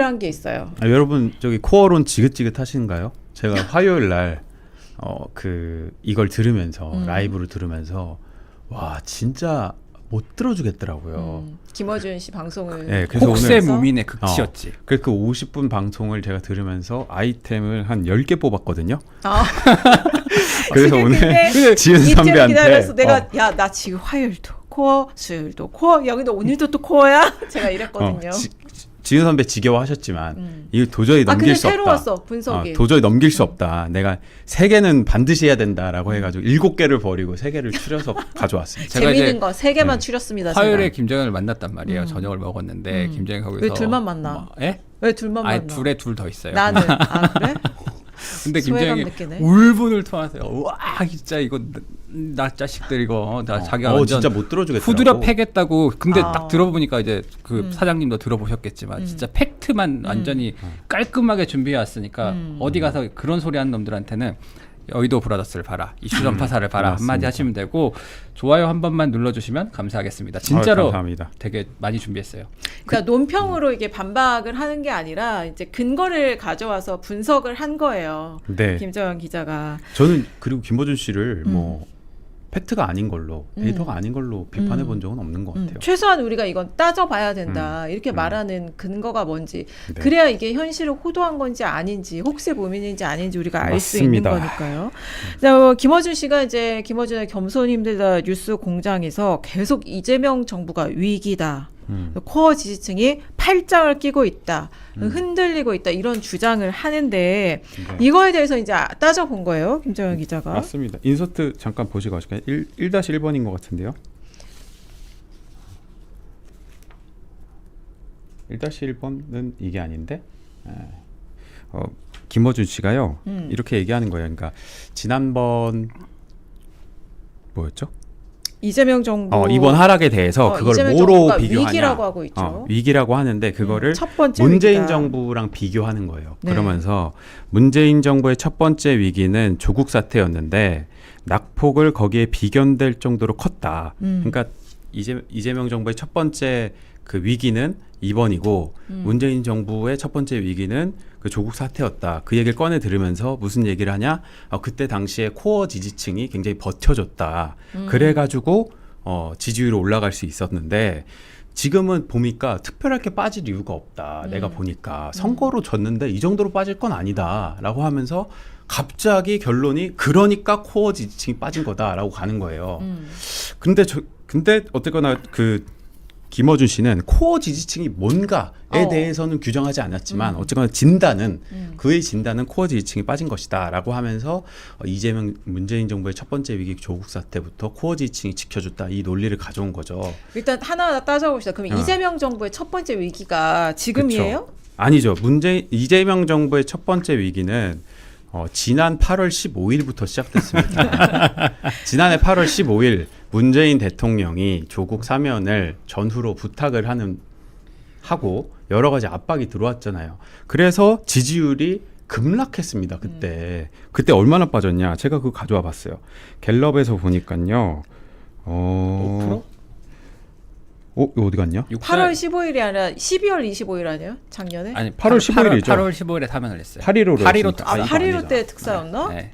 준비한 게 있어요. 여러분 저기 코어론 지긋지긋하신가요? 제가 화요일 날 이걸 들으면서 라이브를 들으면서 와 진짜 못 들어주겠더라고요. 김어준 씨 방송을 네, 그래서 혹세 무민의 극치였지. 그래서 그 50분 방송을 제가 들으면서 아이템을 한 10개 뽑았거든요. 그래서 오늘 지은 선배한테 기다려서 내가 야 나 지금 화요일도 코어, 수요일도 코어, 여기도 오늘도 또 코어야? 제가 이랬거든요. 지은 선배 지겨워하셨지만 이거 도저히 넘길 수 없다. 새로웠어 분석이. 도저히 넘길 수 없다. 내가 3개는 반드시 해야 된다라고 해가지고 7개를 버리고 3개를 추려서 가져왔습니다. 재밌는 거 3개만 추렸습니다. 화요일에 제가. 김정현을 만났단 말이에요. 저녁을 먹었는데 김정현 거기서 왜 둘만 만나? 예? 왜 둘만 만나? 둘에 둘 더 있어요. 나는 그래? 근데 김정현이 울분을 토하세요. 와 진짜 이거 나 자식들 이거 나 자기가 완전 진짜 못 들어주겠다고. 후드려 패겠다고. 근데 딱 들어보니까 이제 그 사장님도 들어보셨겠지만 진짜 팩트만 완전히 깔끔하게 준비해 왔으니까 어디 가서 그런 소리 하는 놈들한테는 여의도 브라더스를 봐라, 이슈 전파사를 봐라 한마디 하시면 되고 좋아요 한 번만 눌러주시면 감사하겠습니다. 진짜로 감사합니다. 되게 많이 준비했어요. 그러니까 논평으로 이게 반박을 하는 게 아니라 이제 근거를 가져와서 분석을 한 거예요. 네. 김정현 기자가. 저는 그리고 김어준 씨를 뭐 팩트가 아닌 걸로 데이터가 아닌 걸로 비판해 본 적은 없는 것 같아요. 최소한 우리가 이건 따져봐야 된다 이렇게 말하는 근거가 뭔지 그래야 이게 현실을 호도한 건지 아닌지 혹세 무민인지 아닌지 우리가 알 수 있는 거니까요. 김어준 씨가 이제 김어준의 겸손 힘들다 뉴스 공장에서 계속 이재명 정부가 위기다. 코어 지지층이 팔짱을 끼고 있다. 흔들리고 있다. 이런 주장을 하는데 이거에 대해서 이제 따져본 거예요. 김정현 기자가. 맞습니다. 인서트 잠깐 보시고 하실까요? 1-1번인 것 같은데요. 1-1번은 이게 아닌데 김어준 씨가요. 이렇게 얘기하는 거예요. 그러니까 지난번 뭐였죠? 이재명 정부 이번 하락에 대해서 그걸 뭐로 비교하냐? 위기라고 하고 있죠. 위기라고 하는데 그거를 첫 번째 문재인 위기다. 정부랑 비교하는 거예요. 네. 그러면서 문재인 정부의 첫 번째 위기는 조국 사태였는데 낙폭을 거기에 비견될 정도로 컸다. 그러니까 이재명 정부의 첫 번째 그 위기는 이번이고 문재인 정부의 첫 번째 위기는 그 조국 사태였다. 그 얘기를 꺼내 들으면서 무슨 얘기를 하냐? 그때 당시에 코어 지지층이 굉장히 버텨줬다. 그래가지고 지지율이 올라갈 수 있었는데 지금은 보니까 특별할 게 빠질 이유가 없다. 내가 보니까 선거로 졌는데 이 정도로 빠질 건 아니다라고 하면서 갑자기 결론이 그러니까 코어 지지층이 빠진 거다라고 가는 거예요. 근데 어쨌거나 김어준 씨는 코어 지지층이 뭔가에 대해서는 규정하지 않았지만 어쨌거나 진단은 그의 진단은 코어 지지층이 빠진 것이다라고 하면서 문재인 정부의 첫 번째 위기 조국 사태부터 코어 지지층이 지켜줬다 이 논리를 가져온 거죠. 일단 하나하나 따져봅시다. 그럼 이재명 정부의 첫 번째 위기가 지금이에요? 그쵸. 아니죠. 이재명 정부의 첫 번째 위기는 지난 8월 15일부터 시작됐습니다. 지난해 8월 15일 문재인 대통령이 조국 사면을 전후로 부탁을 하고 여러 가지 압박이 들어왔잖아요. 그래서 지지율이 급락했습니다. 그때 얼마나 빠졌냐? 제가 그거 가져와 봤어요. 갤럽에서 보니까요. 5%? 이거 어디 갔냐? 8월 15일이 아니라 12월 25일 아니에요? 작년에? 아니 8월 15일이죠. 8월 15일에 사면을 했어요. 8.15로 특사. 8.15 때 특사였나? 네.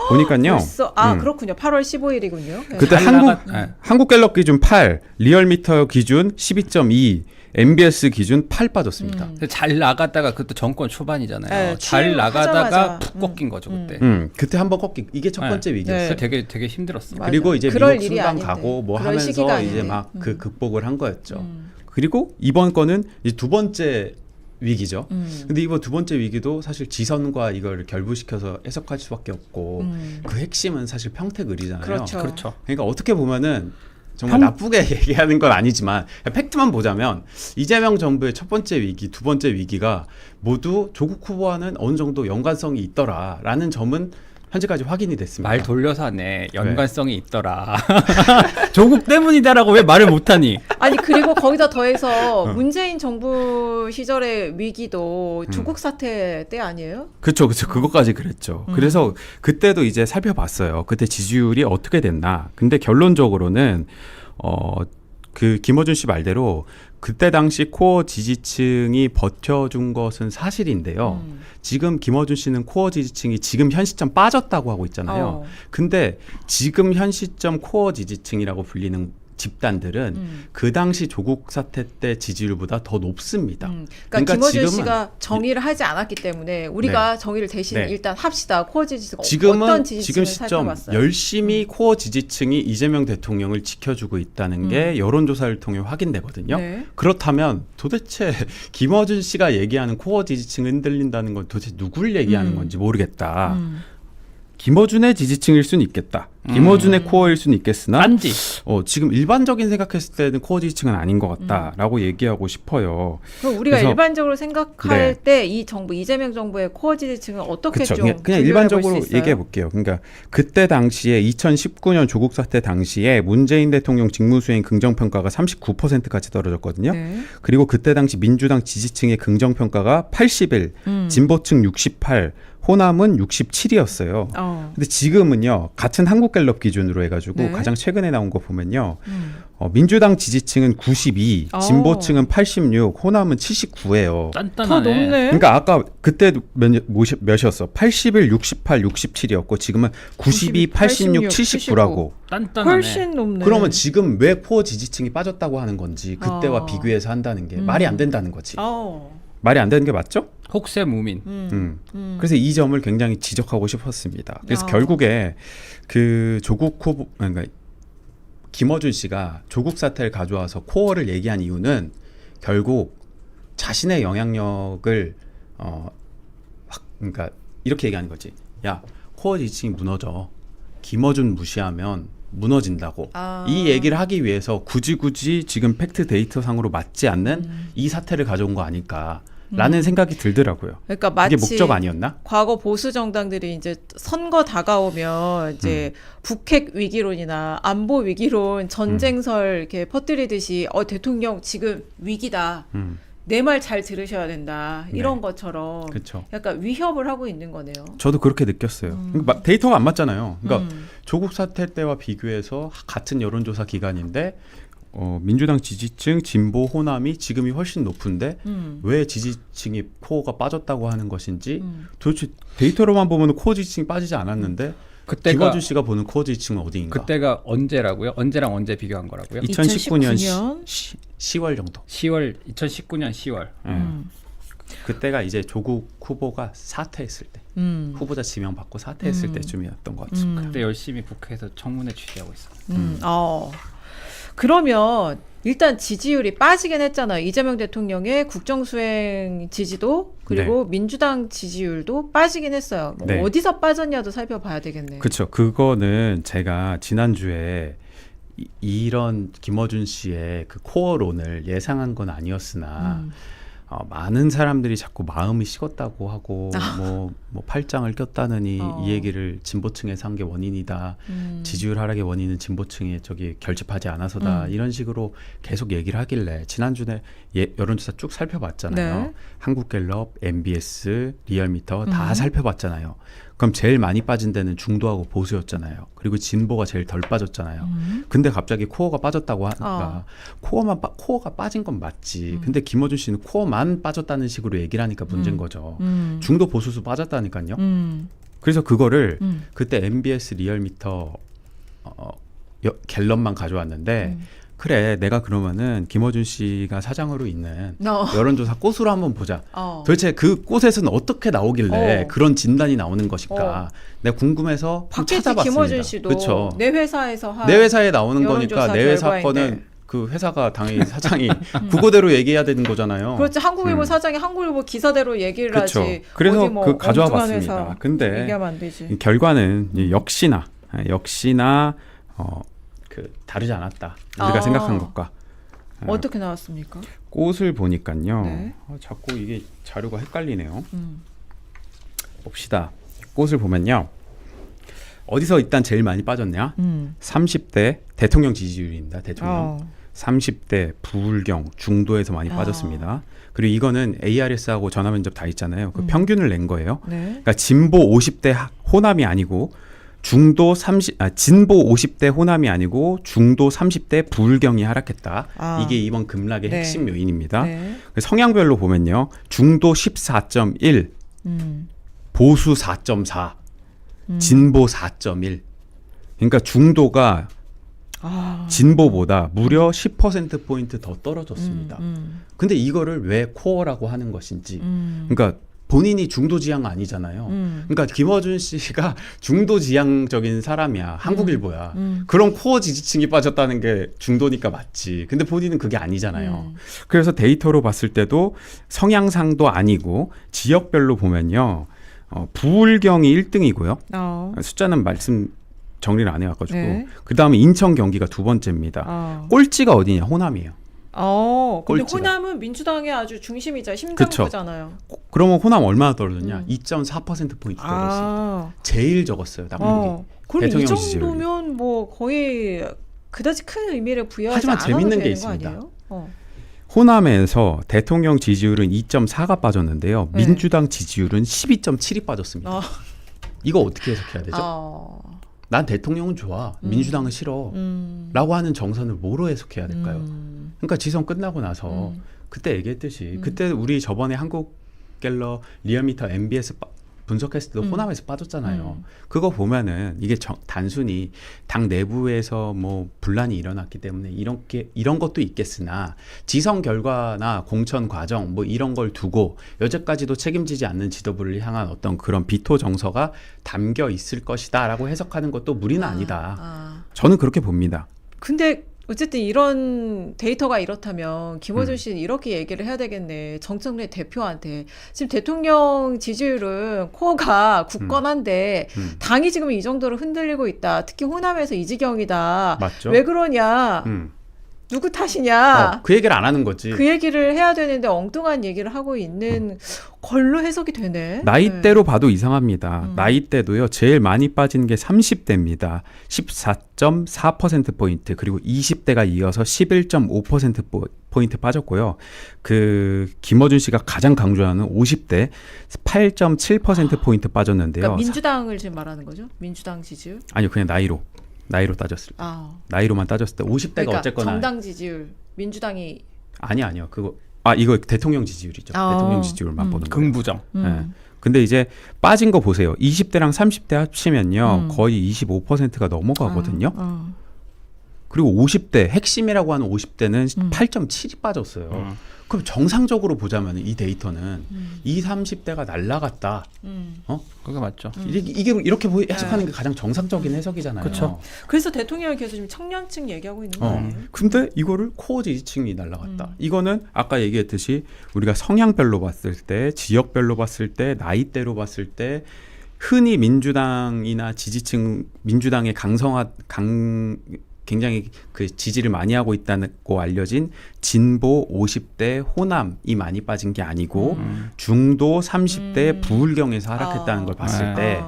보니까요. 벌써 그렇군요. 8월 15일이군요. 그때 한국 갤럽 기준 8, 리얼미터 기준 12.2, MBS 기준 8 빠졌습니다. 잘 나갔다가 그것도 정권 초반이잖아요. 네, 잘 나가다가 하자마자. 푹 꺾인 거죠 그때. 그때 한번 이게 첫 번째 위기였어요. 되게 힘들었어. 그리고 이제 그럴 미국 일이 순방 아닌데. 가고 뭐 그럴 시기가 하면서 이제 아닌데. 막 극복을 한 거였죠. 그리고 이번 거는 이제 두 번째 위기죠. 근데 이번 두 번째 위기도 사실 지선과 이걸 결부시켜서 해석할 수밖에 없고 그 핵심은 사실 평택의리잖아요. 그렇죠. 그러니까 어떻게 보면은 정말 나쁘게 얘기하는 건 아니지만 팩트만 보자면 이재명 정부의 첫 번째 위기, 두 번째 위기가 모두 조국 후보와는 어느 정도 연관성이 있더라라는 점은 현재까지 확인이 됐습니다. 말 돌려서 하네. 연관성이 있더라. 조국 때문이다라고 왜 말을 못하니? 아니 그리고 거기다 더해서 문재인 정부 시절의 위기도 조국 사태 때 아니에요? 그렇죠. 그것까지 그랬죠. 그래서 그때도 이제 살펴봤어요. 그때 지지율이 어떻게 됐나. 근데 결론적으로는 그 김어준 씨 말대로 그때 당시 코어 지지층이 버텨준 것은 사실인데요. 지금 김어준 씨는 코어 지지층이 지금 현 시점 빠졌다고 하고 있잖아요. 근데 지금 현 시점 코어 지지층이라고 불리는 집단들은 그 당시 조국 사태 때 지지율보다 더 높습니다. 그러니까 김어준 지금은 씨가 정의를 하지 않았기 때문에 우리가 정의를 대신 네. 일단 합시다. 코어 지지층 지금은 어떤 지금 지지층을 시점 살펴봤어요. 열심히 코어 지지층이 이재명 대통령을 지켜주고 있다는 게 여론조사를 통해 확인되거든요. 네. 그렇다면 도대체 김어준 씨가 얘기하는 코어 지지층이 흔들린다는 건 도대체 누굴 얘기하는 건지 모르겠다. 김어준의 지지층일 수는 있겠다. 김어준의 코어일 수는 있겠으나 딴지. 지금 일반적인 생각했을 때는 코어 지지층은 아닌 것 같다라고 얘기하고 싶어요. 그럼 우리가 그래서- 일반적으로 생각할 네. 때 이 정부 이재명 정부의 코어 지지층은 어떻게 그쵸. 좀 그냥 분류해 일반적으로 볼수 있어요? 얘기해 볼게요. 그러니까 그때 당시에 2019년 조국 사태 당시에 문재인 대통령 직무수행 긍정평가가 39%까지 떨어졌거든요. 네. 그리고 그때 당시 민주당 지지층의 긍정평가가 81, 진보층 68, 호남은 67이었어요. 근데 지금은요, 같은 한국갤럽 기준으로 해가지고 네. 가장 최근에 나온 거 보면요, 민주당 지지층은 92, 진보층은 86, 호남은 79예요. 더 단단하네. 높네. 그러니까 아까 그때 몇이었어? 81, 68, 67이었고 지금은 92, 86, 79라고. 단단하네. 훨씬 높네. 그러면 지금 왜 코어 지지층이 빠졌다고 하는 건지 그때와 어. 비교해서 한다는 게 말이 안 된다는 거지. 말이 안 되는 게 맞죠? 혹세 무민. 그래서 이 점을 굉장히 지적하고 싶었습니다. 그래서 아. 결국에 그 조국 후보, 그러니까 김어준 씨가 조국 사태를 가져와서 코어를 얘기한 이유는 결국 자신의 영향력을 그러니까 이렇게 얘기하는 거지. 야, 코어 지지층이 무너져. 김어준 무시하면 무너진다고. 이 얘기를 하기 위해서 굳이 지금 팩트 데이터 상으로 맞지 않는 이 사태를 가져온 거 아닐까. 라는 생각이 들더라고요. 그러니까 마치 이게 목적 아니었나? 과거 보수 정당들이 이제 선거 다가오면 이제 북핵 위기론이나 안보 위기론 전쟁설 이렇게 퍼뜨리듯이 대통령 지금 위기다. 내 말 잘 들으셔야 된다. 이런 네. 것처럼 그렇죠. 약간 위협을 하고 있는 거네요. 저도 그렇게 느꼈어요. 그러니까 데이터가 안 맞잖아요. 그러니까 조국 사태 때와 비교해서 같은 여론조사 기간인데 민주당 지지층, 진보, 호남이 지금이 훨씬 높은데 왜 지지층이 코어가 빠졌다고 하는 것인지 도대체 데이터로만 보면 코어 지지층이 빠지지 않았는데 김어준 씨가 보는 코어 지지층은 어디인가? 그때가 언제라고요? 언제랑 언제 비교한 거라고요? 2019년 2019년? 10월 정도. 2019년 10월. 그때가 이제 조국 후보가 사퇴했을 때, 후보자 지명 받고 사퇴했을 때쯤이었던 것 같습니다. 그때 열심히 국회에서 청문회 취재하고 있어요. 그러면 일단 지지율이 빠지긴 했잖아요. 이재명 대통령의 국정수행 지지도 그리고 민주당 지지율도 빠지긴 했어요. 뭐 네. 어디서 빠졌냐도 살펴봐야 되겠네요. 그렇죠. 그거는 제가 지난주에 이런 김어준 씨의 그 코어론을 예상한 건 아니었으나 많은 사람들이 자꾸 마음이 식었다고 하고 뭐 팔짱을 꼈다느니 이 얘기를 진보층에서 한 게 원인이다. 지지율 하락의 원인은 진보층이 저기 결집하지 않아서다. 이런 식으로 계속 얘기를 하길래 지난주에 여론조사 쭉 살펴봤잖아요. 네. 한국갤럽, MBS, 리얼미터 다 살펴봤잖아요. 그럼 제일 많이 빠진 데는 중도하고 보수였잖아요. 그리고 진보가 제일 덜 빠졌잖아요. 근데 갑자기 코어가 빠졌다고 하니까 코어가 빠진 건 맞지. 근데 김어준 씨는 코어만 빠졌다는 식으로 얘기를 하니까 문제인 거죠. 중도 보수수 빠졌다니까요. 그래서 그거를 그때 MBS 리얼미터 갤럽만 가져왔는데 그래 내가 그러면은 김어준 씨가 사장으로 있는 여론조사 꽃으로 한번 보자. 도대체 그 꽃에서는 어떻게 나오길래 그런 진단이 나오는 것일까. 내가 궁금해서 좀 봤겠지, 찾아봤습니다. 김어준 씨도 그쵸. 내 회사에서 한 내 회사에 나오는 여론조사 거니까 내 회사 결과인데. 거는 그 회사가 당연히 사장이 그거대로 얘기해야 되는 거잖아요. 그렇지. 한국일보 사장이 한국일보 기사대로 얘기를 그쵸. 하지. 그래서 어디 뭐 그 가져와 엉뚱한 봤습니다. 회사 근데 얘기하면 안 되지. 이 결과는 역시나 그 다르지 않았다. 우리가 생각한 것과. 어떻게 나왔습니까? 꽃을 보니까요. 네. 자꾸 이게 자료가 헷갈리네요. 봅시다. 꽃을 보면요. 어디서 일단 제일 많이 빠졌냐? 30대 대통령 지지율입니다. 대통령. 30대 부울경 중도에서 많이 빠졌습니다. 그리고 이거는 ARS하고 전화면접 다 있잖아요. 그 평균을 낸 거예요. 네. 그러니까 진보 50대 호남이 아니고 진보 50대 호남이 아니고 중도 30대 부울경이 하락했다. 아. 이게 이번 급락의 네. 핵심 요인입니다. 네. 성향별로 보면요. 중도 14.1, 보수 4.4, 진보 4.1. 그러니까 중도가 진보보다 무려 10%포인트 더 떨어졌습니다. 근데 이거를 왜 코어라고 하는 것인지. 그러니까 본인이 중도 지향 아니잖아요. 그러니까 김어준 씨가 중도 지향적인 사람이야. 한국일보야. 그럼 코어 지지층이 빠졌다는 게 중도니까 맞지. 근데 본인은 그게 아니잖아요. 그래서 데이터로 봤을 때도 성향상도 아니고 지역별로 보면요. 부울경이 1등이고요. 숫자는 말씀 정리를 안 해와가지고. 네. 그 다음에 인천 경기가 두 번째입니다. 꼴찌가 어디냐? 호남이에요. 근데 꼴찌가. 호남은 민주당의 아주 중심이자 심장부잖아요. 그러면 호남 얼마나 떨어졌냐? 2.4%포인트 떨어졌어요. 아, 제일 적었어요. 남북이. 그럼 이 대통령 지지율이. 정도면 뭐 거의 그다지 큰 의미를 부여하지 하지만 않아도 재밌는 되는 게 거 있습니다. 아니에요? 호남에서 대통령 지지율은 2.4가 빠졌는데요. 네. 민주당 지지율은 12.7이 빠졌습니다. 아. 이거 어떻게 해석해야 되죠? 난 대통령은 좋아. 민주당은 싫어. 라고 하는 정선을 뭐로 해석해야 될까요? 그러니까 지선 끝나고 나서 그때 얘기했듯이 그때 우리 저번에 한국갤럽 리얼미터 MBS 분석했을 때도 호남에서 빠졌잖아요. 그거 보면은 이게 단순히 당 내부에서 뭐 분란이 일어났기 때문에 이런 것도 있겠으나 지선 결과나 공천 과정 뭐 이런 걸 두고 여태까지도 책임지지 않는 지도부를 향한 어떤 그런 비토 정서가 담겨 있을 것이다라고 해석하는 것도 무리는 아니다. 저는 그렇게 봅니다. 근데 어쨌든 이런 데이터가 이렇다면 김어준 씨는 이렇게 얘기를 해야 되겠네. 정청래 대표한테. 지금 대통령 지지율은 코어가 굳건한데 당이 지금 이 정도로 흔들리고 있다. 특히 호남에서 이 지경이다. 맞죠? 왜 그러냐. 누구 탓이냐. 그 얘기를 안 하는 거지. 그 얘기를 해야 되는데 엉뚱한 얘기를 하고 있는 걸로 해석이 되네. 나이대로 봐도 이상합니다. 나이대도요. 제일 많이 빠진 게 30대입니다. 14.4%포인트 그리고 20대가 이어서 11.5%포인트 빠졌고요. 그 김어준 씨가 가장 강조하는 50대 8.7%포인트 빠졌는데요. 그러니까 민주당을 지금 말하는 거죠? 민주당 지지율? 아니요. 그냥 나이로 따졌을 때. 나이로만 따졌을 때 50대가 그러니까 어쨌거나 정당 지지율 민주당이 아니요. 이거 대통령 지지율이죠. 대통령 지지율만 보는 거예요. 긍부정. 네. 근데 이제 빠진 거 보세요. 20대랑 30대 합치면요. 거의 25%가 넘어가거든요. 그리고 50대, 핵심이라고 하는 50대는 8.7이 빠졌어요. 그럼 정상적으로 보자면 이 데이터는 20, 30대가 날라갔다. 그게 맞죠. 이게 이렇게 해석하는 게 가장 정상적인 해석이잖아요. 그쵸. 그래서 대통령이 계속 지금 청년층 얘기하고 있는 거 아니에요? 근데 이거를 코어 지지층이 날라갔다. 이거는 아까 얘기했듯이 우리가 성향별로 봤을 때, 지역별로 봤을 때, 나이대로 봤을 때 흔히 민주당이나 민주당의 굉장히 그 지지를 많이 하고 있다고 알려진 진보 50대 호남이 많이 빠진 게 아니고 중도 30대 부울경에서 하락했다는 걸 봤을 때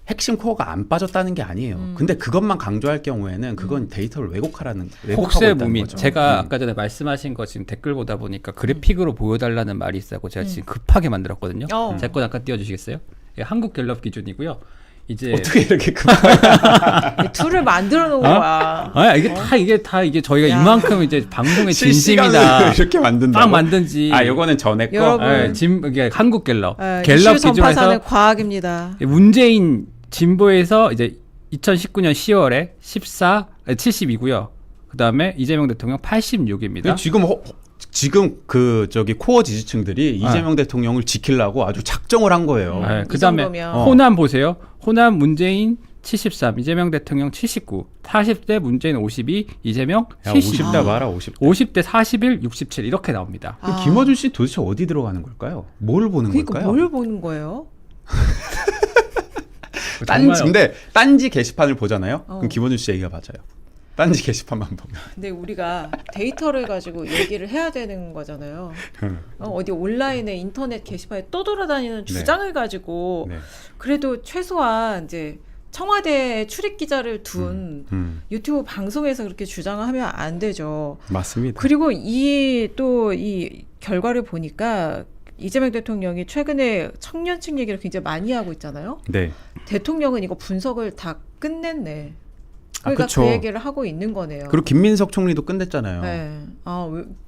핵심 코어가 안 빠졌다는 게 아니에요. 근데 그것만 강조할 경우에는 그건 데이터를 왜곡하고 혹세 있다는 무민. 거죠. 제가 아까 전에 말씀하신 거 지금 댓글 보다 보니까 그래픽으로 보여달라는 말이 있어서 제가 지금 급하게 만들었거든요. 제 거 잠깐 띄워주시겠어요? 예, 한국갤럽 기준이고요. 이제 어떻게 이렇게 급하게 둘을 만들어 놓은 거야. 이게 저희가 야. 이만큼 이제 방송의 실시간으로 진심이다. 이렇게 만든다고? 딱 만든지. 요거는 전에 거. 여러분. 이게 한국갤럽. 이슈 갤럽 전파사는 기준에서 과학입니다. 문재인 진보에서 이제 2019년 10월에 72고요. 그다음에 이재명 대통령 86입니다. 지금 코어 지지층들이 이재명 대통령을 지키려고 아주 작정을 한 거예요. 그다음에 호남 보세요. 호남 문재인 73, 이재명 대통령 79, 40대 문재인 52, 이재명 70. 50대 봐라 50대 41, 67 이렇게 나옵니다. 김어준 씨 도대체 어디 들어가는 걸까요? 뭘 보는 걸까요? 뭘 보는 거예요? 근데 딴지 게시판을 보잖아요. 그럼 김어준 씨 얘기가 맞아요. 딴지 게시판만 보면. 근데 우리가 데이터를 가지고 얘기를 해야 되는 거잖아요. 어디 온라인에 인터넷 게시판에 떠돌아다니는 주장을 가지고 그래도 최소한 이제 청와대 출입 기자를 둔 유튜브 방송에서 그렇게 주장을 하면 안 되죠. 맞습니다. 그리고 이 결과를 보니까 이재명 대통령이 최근에 청년층 얘기를 굉장히 많이 하고 있잖아요. 네. 대통령은 이거 분석을 다 끝냈네. 그러니까 그쵸. 그 얘기를 하고 있는 거네요. 그리고 김민석 총리도 끝냈잖아요. 네.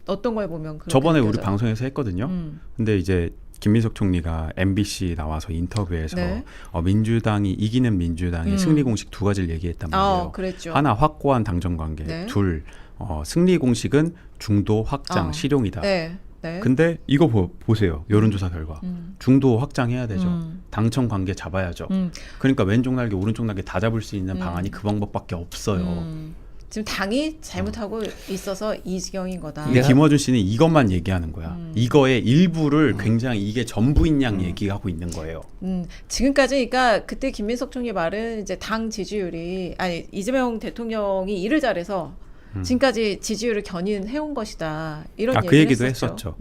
어떤 걸 보면 그렇게 저번에 우리 느껴져요? 방송에서 했거든요. 근데 이제 김민석 총리가 MBC 나와서 인터뷰에서 네. 민주당이 이기는 민주당의 승리 공식 두 가지를 얘기했단 말이에요. 그랬죠. 하나 확고한 당정 관계, 네. 둘 승리 공식은 중도 확장 실용이다. 네. 네. 근데 이거 보세요. 여론조사 결과. 중도 확장해야 되죠. 당청 관계 잡아야죠. 그러니까 왼쪽 날개 오른쪽 날개 다 잡을 수 있는 방안이 그 방법밖에 없어요. 지금 당이 잘못하고 있어서 이 지경인 거다. 근데 김어준 씨는 이것만 얘기하는 거야. 이거의 일부를 굉장히 이게 전부인 양 얘기하고 있는 거예요. 지금까지 그러니까 그때 김민석 총리 말은 이제 당 지지율이 이재명 대통령이 일을 잘해서 지금까지 지지율을 견인해온 것이다. 이런 그 얘기를 얘기도 했었죠. 했었죠.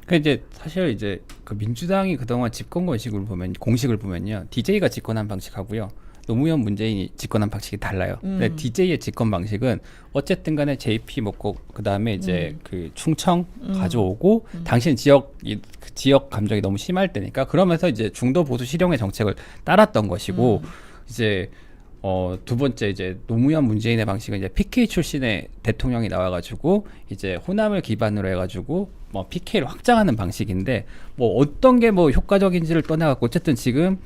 그러니까 이제 사실 이제 그 민주당이 그동안 집권 공식을 보면요, DJ가 집권한 방식하고요, 노무현 문재인이 집권한 방식이 달라요. 근데 DJ의 집권 방식은 어쨌든 간에 JP 먹고 그 다음에 이제 그 충청 가져오고 당신 지역 감정이 너무 심할 때니까 그러면서 이제 중도 보수 실용의 정책을 따랐던 것이고 이제 두 번째 이제 노무현 문재인의 방식은 이제 PK 출신의 대통령이 나와가지고 이제 호남을 기반으로 해가지고 뭐 PK를 확장하는 방식인데 뭐 어떤 게 뭐 효과적인지를 떠나갖고 어쨌든 지금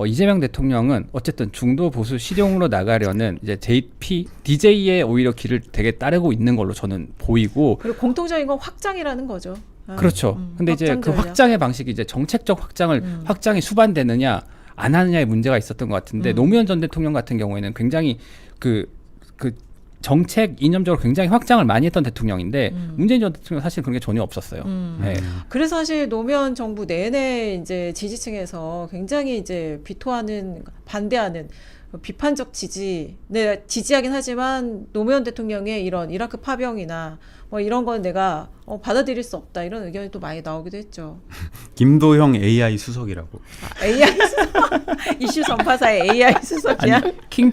이재명 대통령은 어쨌든 중도 보수 실용으로 나가려는 이제 DJ의 오히려 길을 되게 따르고 있는 걸로 저는 보이고 그리고 공통적인 건 확장이라는 거죠. 그렇죠. 근데 이제 그 확장의 방식이 이제 정책적 확장이 수반되느냐 안 하느냐의 문제가 있었던 것 같은데 노무현 전 대통령 같은 경우에는 굉장히 그 정책 이념적으로 굉장히 확장을 많이 했던 대통령인데 문재인 전 대통령 사실 그런 게 전혀 없었어요. 네. 그래서 사실 노무현 정부 내내 이제 지지층에서 굉장히 이제 비토하는 반대하는 비판적 지지, 네, 지지하긴 하지만 노무현 대통령의 이런 이라크 파병이나 뭐 이런 건 내가 받아들일 수 없다 이런 의견이 또 많이 나오기도 했죠. 김도형 AI 수석이라고. AI 수석, 이슈 전파사의 AI 수석이야. 킹